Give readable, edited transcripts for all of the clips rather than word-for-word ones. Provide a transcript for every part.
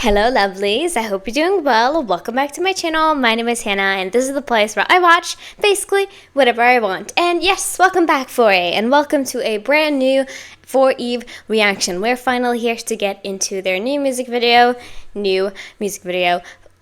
Hello lovelies, I hope you're doing well. Welcome back to my channel. My name is Hannah and this is the place where I watch basically whatever I want. And yes, welcome back FORAY and welcome to a brand new For Eve reaction. We're finally here to get into their new music video.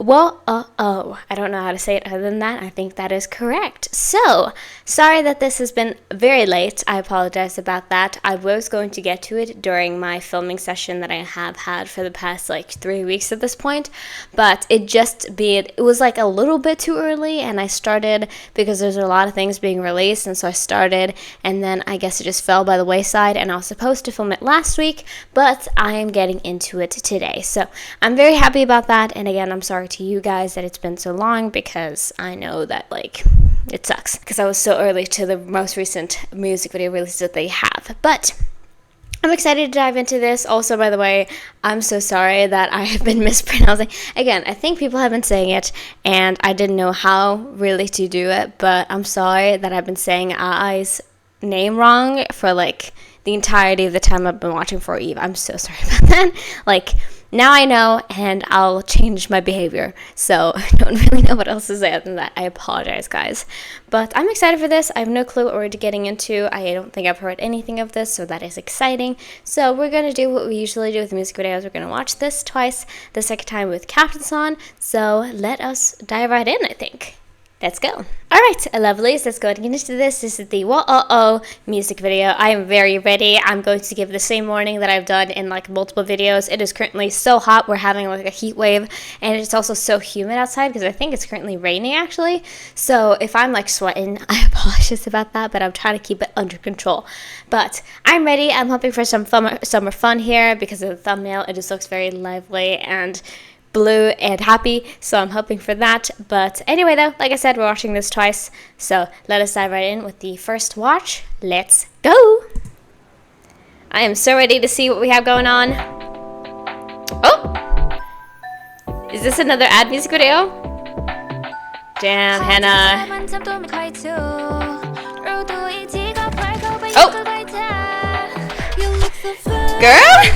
Whoa, I don't know how to say it other than that. I think that is correct. So, sorry that this has been very late. I apologize about that. I was going to get to it during my filming session that I have had for the past like 3 weeks at this point, but it was like a little bit too early, and I started because there's a lot of things being released, and so I started, and then I guess it just fell by the wayside, and I was supposed to film it last week, but I am getting into it today. So, I'm very happy about that, and again, I'm sorry to you guys that it's been so long, because I know that like it sucks because I was so early to the most recent music video release that they have, but I'm excited to dive into this. Also, by the way, I'm so sorry that I have been mispronouncing. Again, I think people have been saying it, and I didn't know how really to do it, but I'm sorry that I've been saying Ai's name wrong for like the entirety of the time I've been watching For Eve. I'm so sorry about that. Like, now I know, and I'll change my behavior. So I don't really know what else to say other than that. I apologize, guys. But I'm excited for this. I have no clue what we're getting into. I don't think I've heard anything of this, so that is exciting. So we're going to do what we usually do with music videos. We're going to watch this twice, the second time with captions on. So let us dive right in, I think. Let's go. Alright, lovelies, let's go ahead and get into this. This is the Whoa music video. I am very ready. I'm going to give the same warning that I've done in like multiple videos. It is currently so hot. We're having like a heat wave, and it's also so humid outside because I think it's currently raining actually. So if I'm like sweating, I apologize about that, but I'm trying to keep it under control. But I'm ready. I'm hoping for some summer fun here because of the thumbnail. It just looks very lively and blue and happy, so I'm hoping for that. But anyway though, like I said, we're watching this twice, so let us dive right in with the first watch. Let's go! I am so ready to see what we have going on. Oh! Is this another ad music video? Damn, Hannah. Oh! Girl?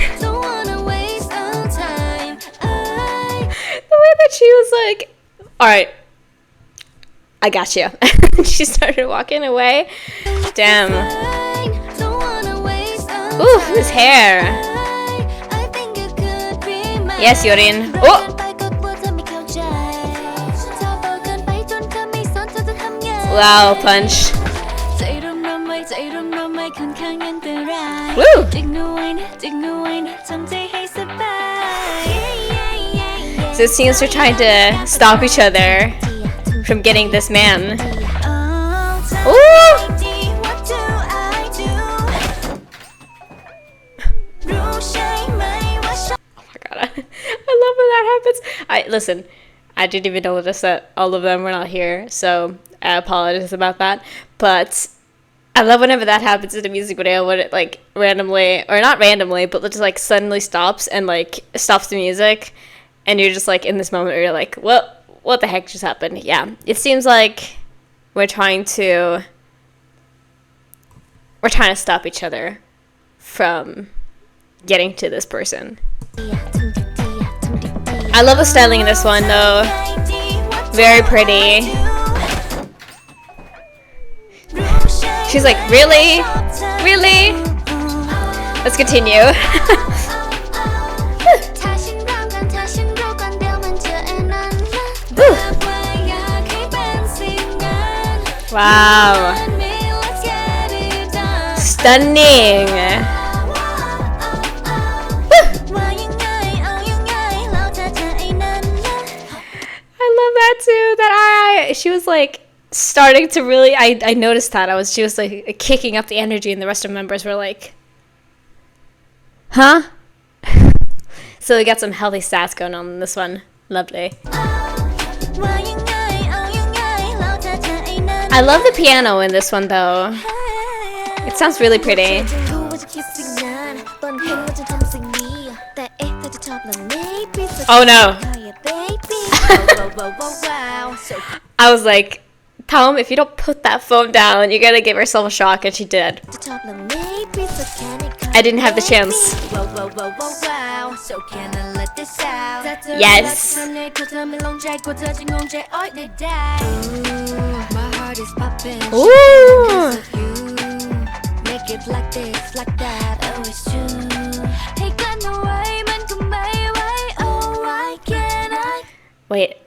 That she was like, alright, I got you. She started walking away. Damn. Ooh, his hair. Yes, Yorin. Oh! Wow, punch. Woo! So it seems they're trying to stop each other from getting this man. Ooh! Oh my god, I love when that happens. Listen, I didn't even notice that all of them were not here, so I apologize about that. But I love whenever that happens in a music video, when it like randomly, or not randomly, but just like suddenly stops and like stops the music. And you're just like in this moment where you're like, what the heck just happened? Yeah, it seems like we're trying to stop each other from getting to this person. I love the styling in this one though. Very pretty. She's like, really? Really? Let's continue. Wow. Stunning. I love that too. That she was like starting to really, I noticed that. She was like kicking up the energy, and the rest of the members were like, huh? So we got some healthy sass going on in this one. Lovely. I love the piano in this one though. It sounds really pretty. Oh no. I was like, Palm, if you don't put that phone down, you're gonna give yourself a shock, and she did. I didn't have the chance. Yes. Ooh. Wait,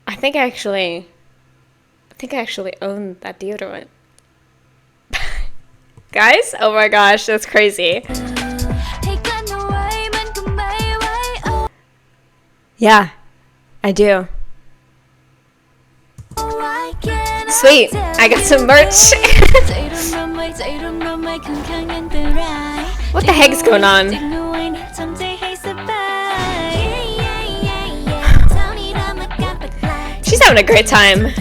I think I actually own that deodorant. Guys, oh my gosh, that's crazy. Yeah, I do. Sweet, I got some merch. What the heck is going on? She's having a great time.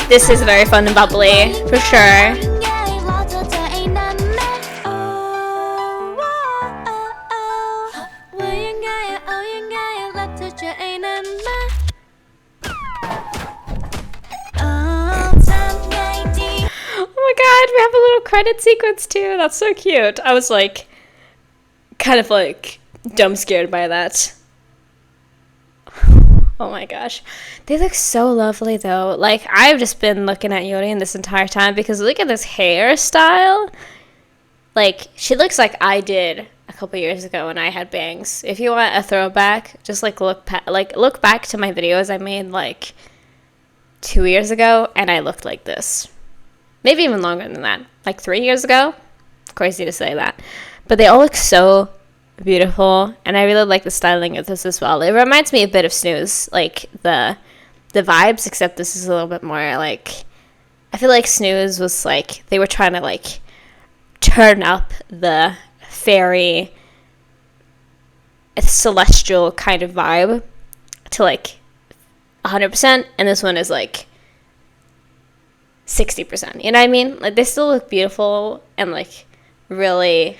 This is very fun and bubbly, for sure. We have a little credit sequence too. That's so cute. I was like, kind of like dumb scared by that. Oh my gosh. They look so lovely though. Like, I've just been looking at Yorin this entire time because look at this hairstyle. Like, she looks like I did a couple years ago when I had bangs. If you want a throwback, just like look back to my videos I made like 2 years ago and I looked like this. Maybe even longer than that. Like 3 years ago. Crazy to say that. But they all look so beautiful. And I really like the styling of this as well. It reminds me a bit of Snooze. Like the vibes. Except this is a little bit more like... I feel like Snooze was like... They were trying to like... turn up the fairy... celestial kind of vibe. To like... 100%. And this one is like... 60%, you know what I mean? Like, they still look beautiful and like really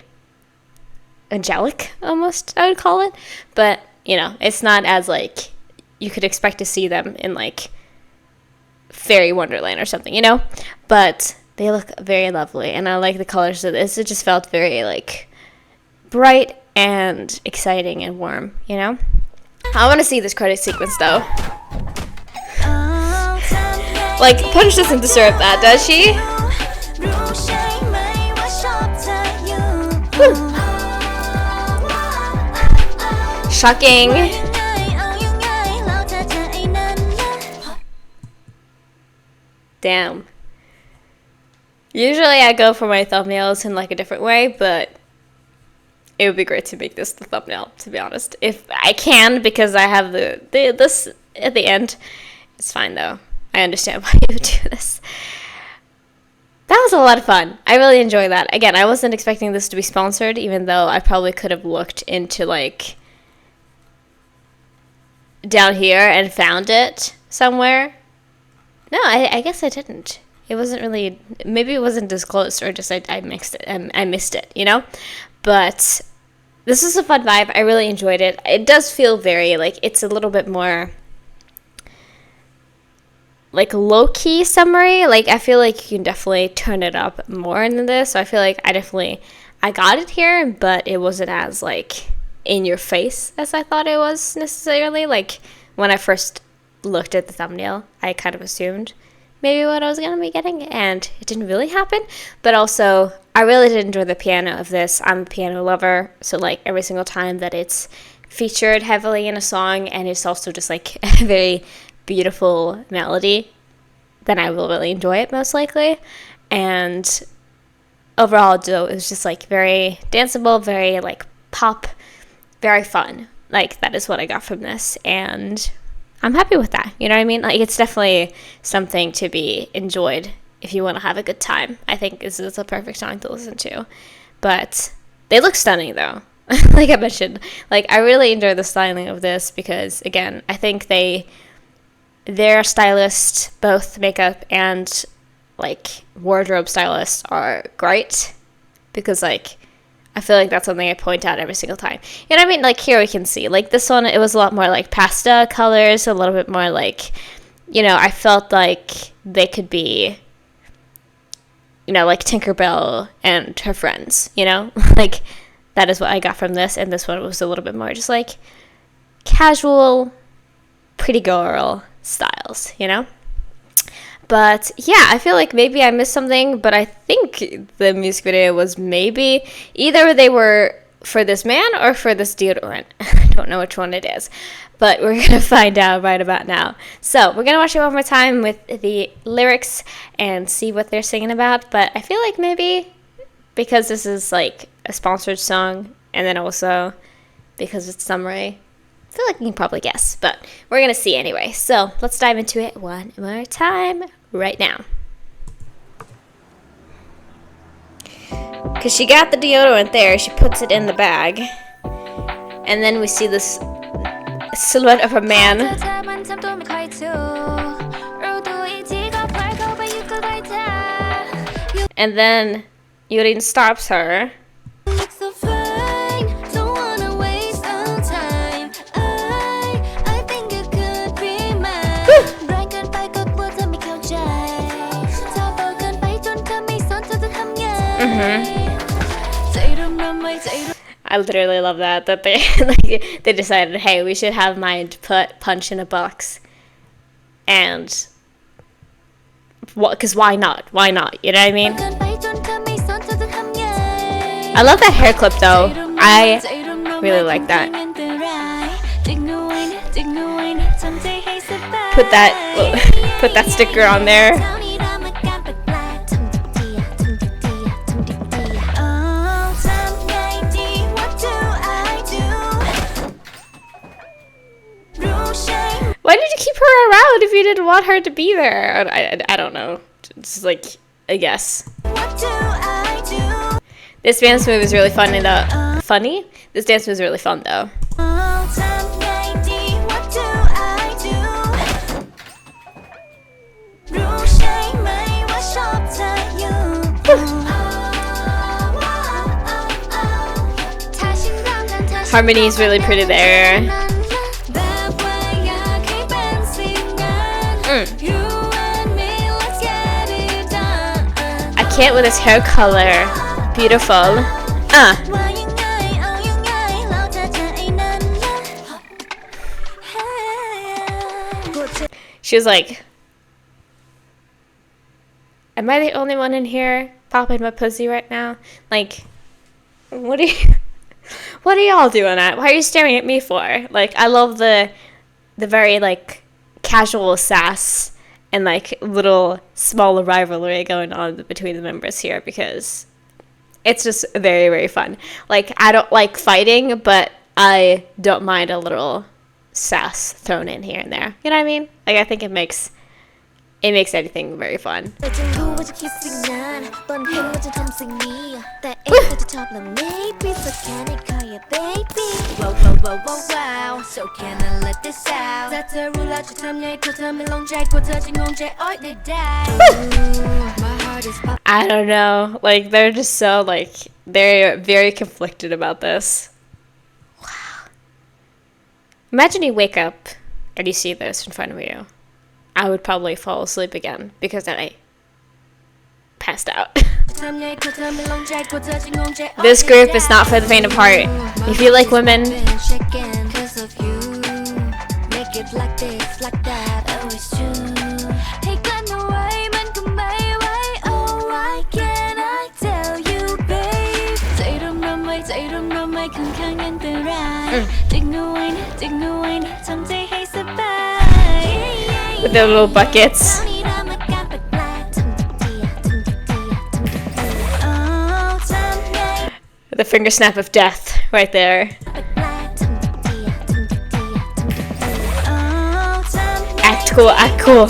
angelic almost, I would call it, but you know, it's not as like you could expect to see them in like Fairy Wonderland or something, you know, but they look very lovely and I like the colors of this. It just felt very like bright and exciting and warm, you know. I want to see this credit sequence though. Like, Punch doesn't deserve that, does she? Woo. Shocking. Damn. Usually I go for my thumbnails in like a different way, but it would be great to make this the thumbnail, to be honest. If I can, because I have this at the end. It's fine though. I understand why you would do this. That was a lot of fun. I really enjoyed that. Again, I wasn't expecting this to be sponsored, even though I probably could have looked into like down here and found it somewhere. No, I guess I didn't. It wasn't really, maybe it wasn't disclosed or just I mixed it. I missed it, you know? But this was a fun vibe. I really enjoyed it. It does feel very like it's a little bit more like low-key summary. Like, I feel like you can definitely turn it up more than this. So I feel like I got it here, but it wasn't as like in your face as I thought it was necessarily. Like, when I first looked at the thumbnail, I kind of assumed maybe what I was gonna be getting, and it didn't really happen. But also, I really did enjoy the piano of this. I'm a piano lover, so like every single time that it's featured heavily in a song, and it's also just like a very beautiful melody, then I will really enjoy it most likely. And overall, though, it was just like very danceable, very like pop, very fun. Like, that is what I got from this, and I'm happy with that. You know what I mean? Like, it's definitely something to be enjoyed if you want to have a good time. I think this is a perfect song to listen to. but they look stunning though. Like I mentioned, like I really enjoy the styling of this because, again, I think their stylist, both makeup and like wardrobe stylists, are great, because like I feel like that's something I point out every single time. You know what I mean? Like here we can see, like this one, it was a lot more like pastel colors, a little bit more like, you know, I felt like they could be, you know, like Tinkerbell and her friends, you know? Like that is what I got from this, and this one was a little bit more just like casual, pretty girl styles, you know? But yeah, I feel like maybe I missed something, but I think the music video was maybe either they were for this man or for this deodorant. I don't know which one it is, but we're going to find out right about now. So we're going to watch it one more time with the lyrics and see what they're singing about. But I feel like maybe because this is like a sponsored song, and then also because it's Samurai, I feel like you can probably guess, but we're going to see anyway. So let's dive into it one more time right now. Because she got the deodorant there, she puts it in the bag. And then we see this silhouette of a man. And then Yurin stops her. I literally love that they like, they decided, hey, we should have Mind put Punch in a box, and because why not? You know what I mean? I love that hair clip though. I really like that. Put that sticker on there. Why did you keep her around if you didn't want her to be there? I don't know. It's like a guess. This dance move is really funny though. Funny? This dance move is really fun though. Harmony is really pretty there. I can't with his hair color. Beautiful. She was like, am I the only one in here popping my pussy right now? Like, what are y'all doing at? Why are you staring at me for? Like, I love the very like casual sass and like little small rivalry going on between the members here, because it's just very, very fun. Like, I don't like fighting, but I don't mind a little sass thrown in here and there. You know what I mean? Like, I think it makes anything very fun. I don't know. Like, they're just so, like, they're very conflicted about this. Wow. Imagine you wake up and you see this in front of you. I would probably fall asleep again because then I passed out. This group is not for the faint of heart. If you like women, with their little buckets. The finger snap of death right there. Act cool, act cool.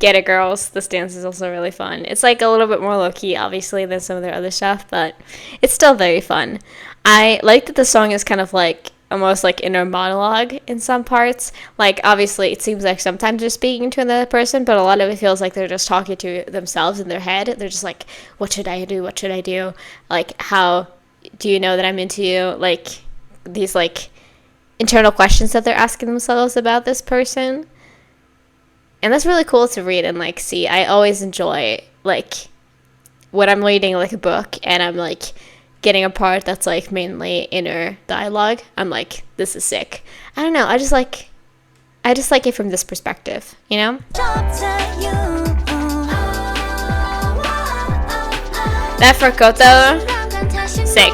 Get It Girls. This dance is also really fun. It's like a little bit more low-key, obviously, than some of their other stuff, but it's still very fun. I like that the song is kind of like almost like inner monologue in some parts. Like, obviously, it seems like sometimes they're speaking to another person, but a lot of it feels like they're just talking to themselves in their head. They're just like, what should I do? What should I do? Like, how do you know that I'm into you? Like, these, like, internal questions that they're asking themselves about this person. And that's really cool to read and, like, see. I always enjoy, like, when I'm reading, like, a book and I'm, like, getting a part that's, like, mainly inner dialogue. I'm like, this is sick. I don't know. I just like it from this perspective, you know? That for Koto, sick.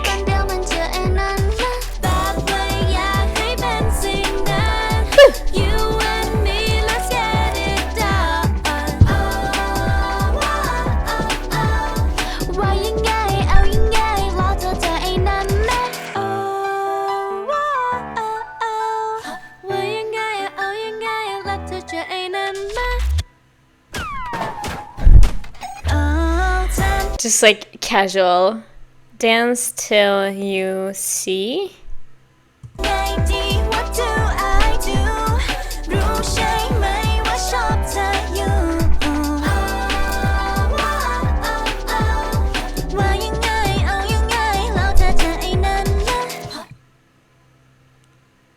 Just like casual dance till you see.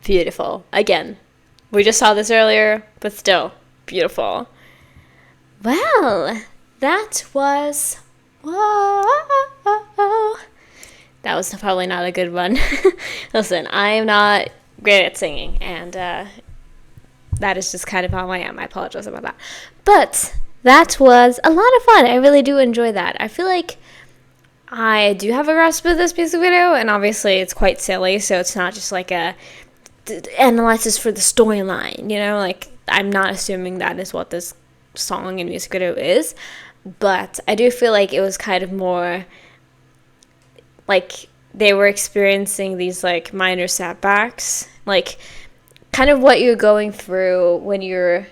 Beautiful. Again, we just saw this earlier, but still beautiful. Well, that was... Whoa. That was probably not a good one. Listen, I'm not great at singing, and that is just kind of how I am. I apologize about that. But that was a lot of fun. I really do enjoy that. I feel like I do have a grasp of this music video, and obviously it's quite silly, so it's not just like a analysis for the storyline, you know? Like, I'm not assuming that is what this song and music video is. But I do feel like it was kind of more like they were experiencing these like minor setbacks, like kind of what you're going through when you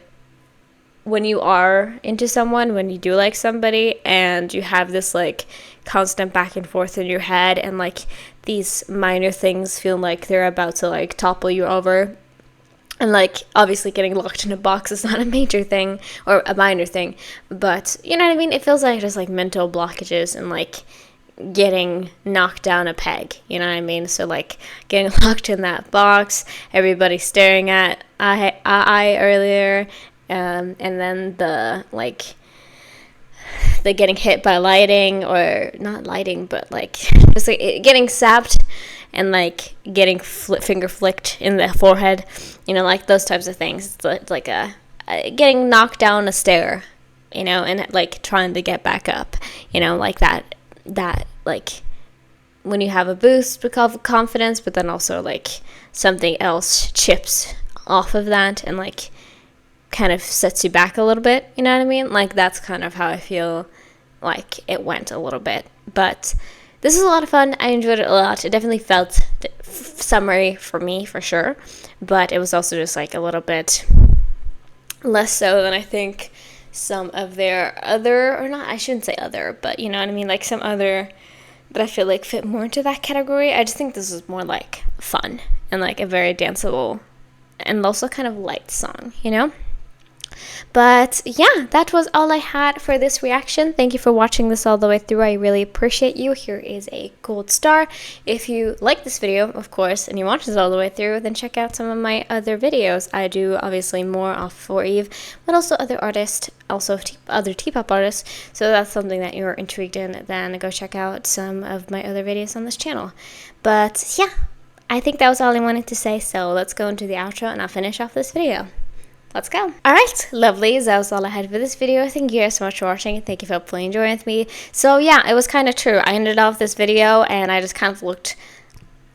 are into someone, when you do like somebody, and you have this like constant back and forth in your head, and like these minor things feel like they're about to like topple you over. And, like, obviously getting locked in a box is not a major thing or a minor thing. But, you know what I mean? It feels like just, like, mental blockages and, like, getting knocked down a peg. You know what I mean? So, like, getting locked in that box, everybody staring at I earlier, and then the, like, the getting hit by lighting, or not lighting, but, like, just, like, getting sapped. And, like, getting finger flicked in the forehead, you know, like, those types of things. It's like a getting knocked down a stair, you know, and, like, trying to get back up, you know, like that, like, when you have a boost of confidence, but then also, like, something else chips off of that and, like, kind of sets you back a little bit, you know what I mean? Like, that's kind of how I feel like it went a little bit, but... This is a lot of fun. I enjoyed it a lot. It definitely felt summery for me, for sure. But it was also just, like, a little bit less so than I think some of their other, or not, I shouldn't say other, but you know what I mean? Like, some other that I feel like fit more into that category. I just think this is more, like, fun and, like, a very danceable and also kind of light song, you know? But yeah, that was all I had for this reaction. Thank you for watching this all the way through. I really appreciate you. Here is a gold star. If you like this video, of course, and you watch this all the way through, then check out some of my other videos. I do obviously more off for Eve, but also other artists, also other T-pop artists. So that's something that you're intrigued in, then go check out some of my other videos on this channel. But yeah, I think that was all I wanted to say. So let's go into the outro and I'll finish off this video. Let's go. Alright, lovelies, that was all I had for this video. Thank you guys so much for watching. Thank you for hopefully enjoying with me. So yeah, it was kind of true. I ended off this video and I just kind of looked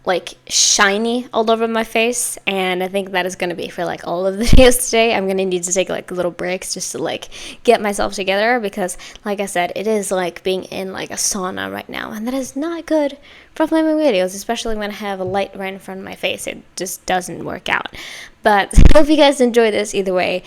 like shiny all over my face, and I think that is going to be for like all of the videos today. I'm going to need to take like little breaks just to like get myself together, because like I said, it is like being in like a sauna right now, and that is not good for filming videos, especially when I have a light right in front of my face. It just doesn't work out. But I hope you guys enjoy this either way,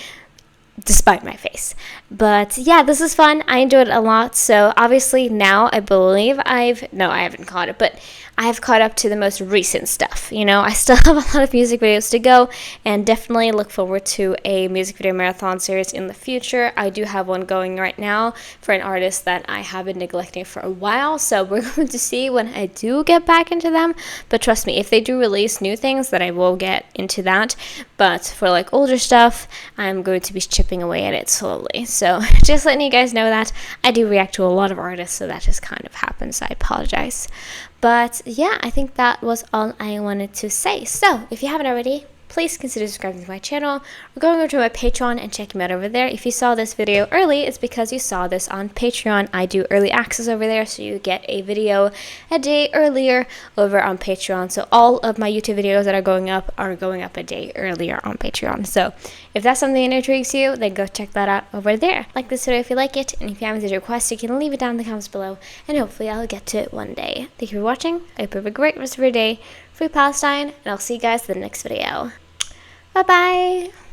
despite my face. But yeah, this is fun. I enjoyed it a lot. So obviously now I believe I haven't caught it, but I have caught up to the most recent stuff. You know, I still have a lot of music videos to go, and definitely look forward to a music video marathon series in the future. I do have one going right now for an artist that I have been neglecting for a while, so we're going to see when I do get back into them. But trust me, if they do release new things, then I will get into that. But for like older stuff, I'm going to be chipping away at it slowly. So just letting you guys know that I do react to a lot of artists, so that just kind of happens. I apologize. But yeah, I think that was all I wanted to say. So if you haven't already, please consider subscribing to my channel or going over to my Patreon and checking me out over there. If you saw this video early, it's because you saw this on Patreon. I do early access over there, so you get a video a day earlier over on Patreon. So all of my YouTube videos that are going up a day earlier on Patreon. So if that's something that intrigues you, then go check that out over there. Like this video if you like it, and if you have any requests, you can leave it down in the comments below, and hopefully I'll get to it one day. Thank you for watching. I hope you have a great rest of your day. Free Palestine, and I'll see you guys in the next video. Bye bye!